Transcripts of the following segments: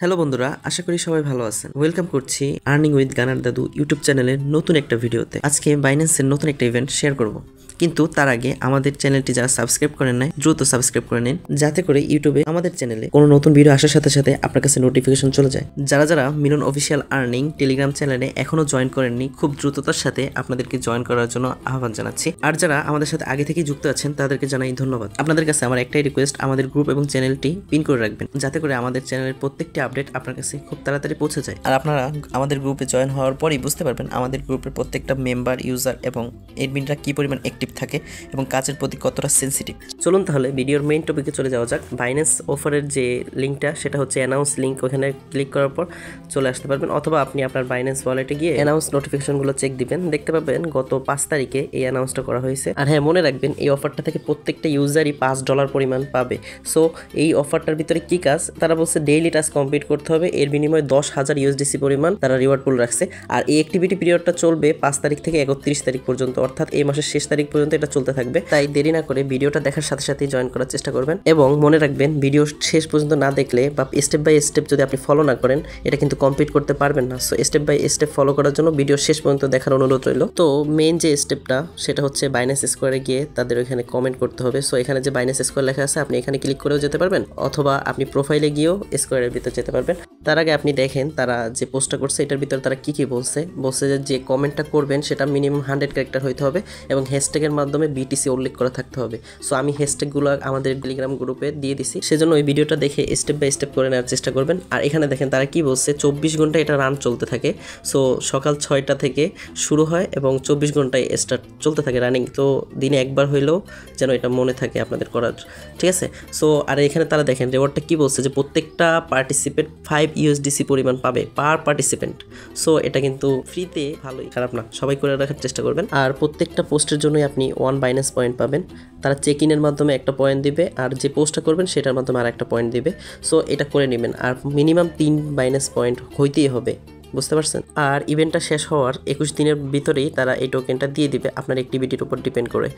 Hello বন্ধুরা, আশা করি সবাই ভালো আছেন। ওয়েলকাম করছি আর্নিং উইথ গানার দাদু ইউটিউব চ্যানেলের নতুন একটা ভিডিওতে। আজকে বাইন্যান্সের নতুন একটা ইভেন্ট শেয়ার করব, কিন্তু তার আগে আমাদের চ্যানেলটি যারা সাবস্ক্রাইব করেন নাই দ্রুত সাবস্ক্রাইব করে নিন, যাতে করে ইউটিউবে আমাদের চ্যানেলে কোনো নতুন ভিডিও আসার সাথে সাথে আপনার কাছে নোটিফিকেশন চলে যায়। যারা যারা মিলন অফিসিয়াল আর্নিং টেলিগ্রাম চ্যানেলে এখনো জয়েন করেননি, খুব দ্রুততার সাথে আপনাদেরকে জয়েন করার জন্য আহ্বান জানাচ্ছি। আর যারা আমাদের সাথে আগে থেকেই যুক্ত আছেন তাদেরকে জানাই ধন্যবাদ। আপনাদের কাছে আমার একটাই রিকোয়েস্ট, আমাদের গ্রুপ এবং চ্যানেলটি পিন করে রাখবেন, যাতে করে আমাদের চ্যানেলের প্রত্যেকটি আপডেট আপনার কাছে খুব তাড়াতাড়ি পৌঁছে যায়। আর আপনারা আমাদের গ্রুপে জয়েন হওয়ার পরই বুঝতে পারবেন আমাদের গ্রুপের প্রত্যেকটা মেম্বার, ইউজার এবং এডমিনরা কি পরিমাণ অ্যাক্টিভ থাকে এবং কাজের প্রতি কতটা সেন্সিটিভ। চলুন তাহলে ভিডিওর মেইন টপিকে চলে যাওয়া যাক। বাইন্যান্স অফারের যে লিঙ্কটা, সেটা হচ্ছে অ্যানাউন্স লিঙ্ক। ওখানে ক্লিক করার পর চলে আসতে পারবেন, অথবা আপনি আপনার বাইন্যান্স ওয়ালেটে গিয়ে অ্যানাউন্স নোটিফিকেশনগুলো চেক দিবেন। দেখতে পাবেন গত 5 তারিখে এই অ্যানাউন্সটা করা হয়েছে। আর হ্যাঁ, মনে রাখবেন এই অফারটা থেকে প্রত্যেকটা ইউজারই $5 পরিমাণ পাবে। সো এই অফারটার ভিতরে কি কাজ, তারা বলছে ডেইলি টাস্ক কমপ্লিট করতে হবে, এর বিনিময়ে 10,000 USDC পরিমাণ তারা রিওয়ার্ড পুল রাখছে। আর এই অ্যাক্টিভিটি পিরিয়ডটা চলবে 5 তারিখ থেকে 31 তারিখ পর্যন্ত, অর্থাৎ এই মাসের শেষ তারিখ পর্যন্ত এটা চলতে থাকবে। তাই দেরি না করে ভিডিওটা দেখার সাথে সাথেই জয়েন করার চেষ্টা করবেন। এবং মনে রাখবেন, ভিডিও শেষ পর্যন্ত না দেখলে বা স্টেপ বাই স্টেপ যদি আপনি ফলো না করেন, এটা কিন্তু কমপ্লিট করতে পারবেন না। So step by step follow করার জন্য ভিডিও শেষ পর্যন্ত দেখার অনুরোধ রইল। তো মেইন যে স্টেপটা, সেটা হচ্ছে বাইন্যান্স স্কোয়ারে গিয়ে তাদের ওইখানে কমেন্ট করতে হবে। সো এখানে যে বাইন্যান্স স্কোয়ার লেখা আছে, আপনি এখানে ক্লিক করেও যেতে পারবেন, অথবা আপনি প্রোফাইলে গিয়েও স্কোয়ারের ভিতর যেতে পারবেন। তার আগে আপনি দেখেন তারা যে পোস্টটা করছে, এটার ভিতরে তারা কি বলছে যে কমেন্টটা করবেন সেটা মিনিমাম 100 ক্যারেক্টার হইতে হবে এবং হ্যাশট্যাগের মাধ্যমে BTC উল্লেখ করা থাকতে হবে। সো আমি হ্যাশট্যাগুলো আমাদের টেলিগ্রাম গ্রুপে দিয়ে দিছি, সেজন্য ওই ভিডিওটা দেখে স্টেপ বাই স্টেপ করে নেওয়ার চেষ্টা করবেন। আর এখানে দেখেন তারা কি বলছে, 24 ঘন্টা এটা রান চলতে থাকে। সো সকাল 6টা থেকে শুরু হয় এবং 24 ঘন্টায় স্টার্ট চলতে থাকে রানিং। তো দিনে একবার হইলেও যেন এটা মনে থাকে আপনাদের করার, ঠিক আছে? সো আর এখানে তারা দেখেন রিওয়ার্ডটা কি বলছে, যে প্রত্যেকটা পার্টিসিপেন্ট 5 USDC পরিমাণ পাবে পার পার্টিসিপেন্ট। সো এটা কিন্তু ফ্রিতে, ভালোই, খারাপ না, সবাই করে রাখার চেষ্টা করবেন। আর প্রত্যেকটা পোস্টের জন্যই আপনি 1 বাইন্যান্স পয়েন্ট পাবেন। তারা চেক ইনের মাধ্যমে একটা পয়েন্ট দিবে, আর যে পোস্টটা করবেন সেটার মাধ্যমে আর একটা পয়েন্ট দিবে। সো এটা করে নেবেন, আর মিনিমাম 3 বাইন্যান্স পয়েন্ট হইতেই হবে, বুঝতে পারছেন? আর ইভেন্টটা শেষ হওয়ার 21 দিনের ভিতরেই তারা এই টোকেনটা দিয়ে দিবে, আপনার অ্যাক্টিভিটির উপর ডিপেন্ড করে।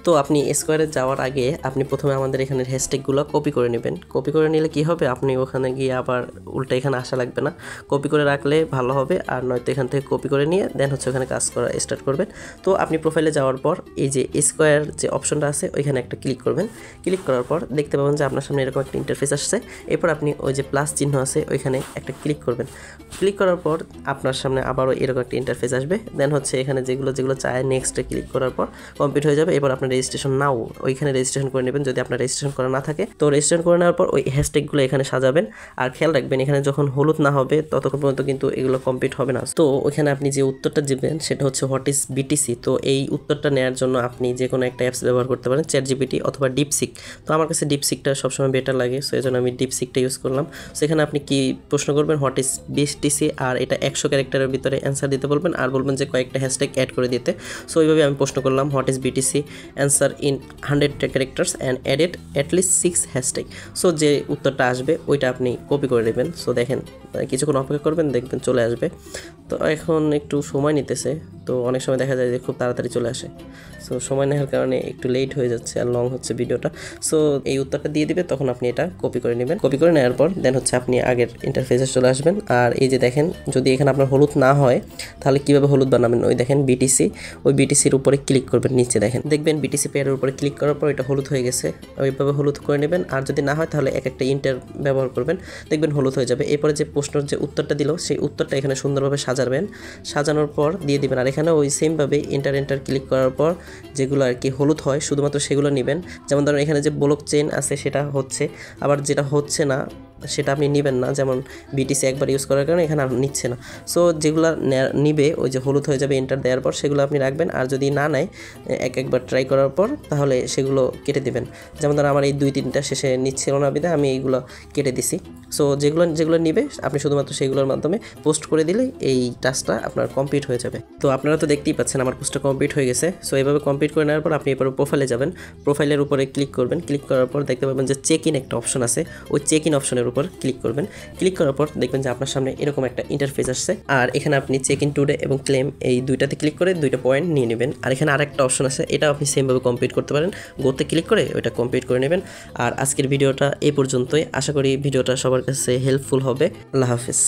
তো আপনি স্কোয়ারে যাওয়ার আগে আপনি প্রথমে আমাদের এখানের হ্যাশট্যাগুলো কপি করে নেবেন। কপি করে নিলে কি হবে, আপনি ওখানে গিয়ে আবার উল্টা এখানে আসা লাগবে না। কপি করে রাখলে ভালো হবে, আর নয়তো এখান থেকে কপি করে নিয়ে দেন হচ্ছে ওখানে কাজ করা স্টার্ট করবেন। তো আপনি প্রোফাইলে যাওয়ার পর এই যে স্কোয়ার যে অপশনটা আছে, ওইখানে একটা ক্লিক করবেন। ক্লিক করার পর দেখতে পাবেন যে আপনার সামনে এরকম একটা ইন্টারফেস আসছে। এরপর আপনি ওই যে প্লাস চিহ্ন আছে, ওইখানে একটা ক্লিক করবেন। ক্লিক করার পর আপনার সামনে আবারও এরকম একটা ইন্টারফেস আসবে। দেন হচ্ছে এখানে যেগুলো চায় নেক্সটে ক্লিক করার পর কমপ্লিট হয়ে যাবে। এবার আপনার রেজিস্ট্রেশন নাও, ওইখানে রেজিস্ট্রেশন করে নেবেন যদি আপনার রেজিস্ট্রেশন করা না থাকে। তো রেজিস্ট্রেশন করে নেওয়ার পর ওই হ্যাশট্যাগুলো এখানে সাজাবেন। আর খেয়াল রাখবেন, এখানে যখন হলুদ না হবে ততক্ষণ পর্যন্ত কিন্তু এগুলো কমপ্লিট হবে না। তো ওইখানে আপনি যে উত্তরটা দিবেন সেটা হচ্ছে হোয়াট ইজ BTC। তো এই উত্তরটা নেওয়ার জন্য আপনি যে কোনো একটা অ্যাপস ব্যবহার করতে পারেন, ChatGPT অথবা ডিপসিক। তো আমার কাছে ডিপসিকটা সবসময় বেটার লাগে, সো এই জন্য আমি ডিপসিকটা ইউজ করলাম। সেখানে আপনি কি প্রশ্ন করবেন, হোয়াট ইজ BTC, আর এটা 100 ক্যারেক্টারের ভিতরে অ্যান্সার দিতে বলবেন, আর বলবেন যে কয়েকটা হ্যাশট্যাগ অ্যাড করে দিতে। সো এইভাবে আমি প্রশ্ন করলাম, what is BTC, answer in 100 characters and added at least 6 hashtag. So যে উত্তরটা আসবে ওইটা আপনি কপি করে নেবেন। সো দেখেন কিছুক্ষণ অপেক্ষা করবেন, দেখবেন চলে আসবে। তো এখন একটু সময় নিতেছে, তো অনেক সময় দেখা যায় যে খুব তাড়াতাড়ি চলে আসে। সো সময় নেওয়ার কারণে একটু লেট হয়ে যাচ্ছে আর লং হচ্ছে ভিডিওটা। সো এই উত্তরটা দিয়ে দিবে, তখন আপনি এটা কপি করে নেবেন। কপি করে নেওয়ার পর দেন হচ্ছে আপনি আগের ইন্টারফেসে চলে আসবেন। আর এই যে দেখেন, যদি এখানে আপনার হলুদ না হয় তাহলে কীভাবে হলুদ বানাবেন, ওই দেখেন BTC, ওই BTCর উপরে ক্লিক করবেন, নিচে দেখবেন BTC পেয়ারের উপরে ক্লিক করার পর এটা হলুদ হয়ে গেছে, ওইভাবে হলুদ করে নেবেন। আর যদি না হয় তাহলে একটা ইন্টার ব্যবহার করবেন, দেখবেন হলুদ হয়ে যাবে। এরপরে যে প্রশ্নের যে উত্তরটা দিল, সেই উত্তরটা এখানে সুন্দরভাবে সাজাবেন, সাজানোর পর দিয়ে দিবেন। আর এখানে ওই সেমভাবে এন্টার ক্লিক করার পর যেগুলো আর কি হলুদ হয় শুধুমাত্র সেগুলো নেবেন। যেমন ধরুন এখানে যে ব্লক চেইন আছে সেটা হচ্ছে, আবার যেটা হচ্ছে না সেটা আপনি নেবেন না। যেমন BTC একবার ইউজ করার কারণে এখানে নিচ্ছে না। সো যেগুলো নিবে, ওই যে হলুদ হয়ে যাবে এন্টার দেওয়ার পর, সেগুলো আপনি রাখবেন। আর যদি না নেয় একবার ট্রাই করার পর, তাহলে সেগুলো কেটে দেবেন। যেমন ধরুন আমার এই 2-3টা শেষে নিচ্ছিল না বিধায় আমি এইগুলো কেটে দিছি। সো যেগুলো নিবে আপনি শুধুমাত্র সেগুলোর মাধ্যমে পোস্ট করে দিলে এই টাস্কটা আপনার কমপ্লিট হয়ে যাবে। তো আপনারা তো দেখতেই পাচ্ছেন আমার পোস্টটা কমপ্লিট হয়ে গেছে। সো এইভাবে কমপ্লিট করে নেওয়ার পর আপনি এবার প্রোফাইলে যাবেন, প্রোফাইলের উপরে ক্লিক করবেন। ক্লিক করার পর দেখতে পাবেন যে চেক ইন একটা অপশন আছে, ওই চেক ইন অপশনের উপর ক্লিক করবেন। ক্লিক করার পর দেখবেন যে আপনার সামনে এরকম একটা ইন্টারফেস আসছে। আর এখানে আপনি চেক ইন টুডে এবং ক্লেম এই দুইটাতে ক্লিক করে 2টা পয়েন্ট নিয়ে নেবেন। আর এখানে আরেকটা অপশন আছে, এটা আপনি সেমভাবে কমপ্লিট করতে পারেন। গোতে ক্লিক করে ওইটা কমপ্লিট করে নেবেন। আর আজকের ভিডিওটা এই পর্যন্তই। আশা করি ভিডিওটা সবার কাছে হেল্পফুল হবে। আল্লাহ হাফেজ।